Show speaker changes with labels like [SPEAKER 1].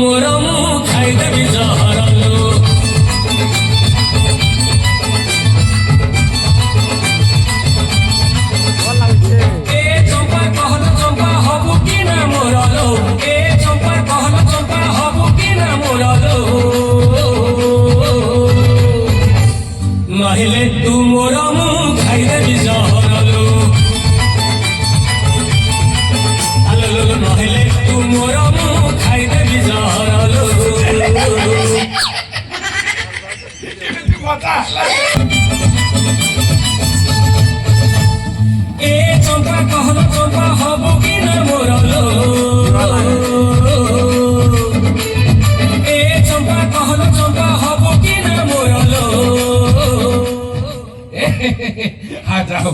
[SPEAKER 1] मोर मुँह खाइदेवी जहरलो ए चंपा कहल चंपा हबु कि ना मोरलो ए चंपा कहल चंपा हबु कि ना मोरलो नहिले तू मोर मुँह खाइदेवी जहरलो नहिले तू मोर मुँह खाइदेवी जहरलो ए चंपा कहल चंपा हबु कि ना मोरलो ए चंपा कहल चंपा हबु कि ना मोरलो
[SPEAKER 2] हाँ जाओ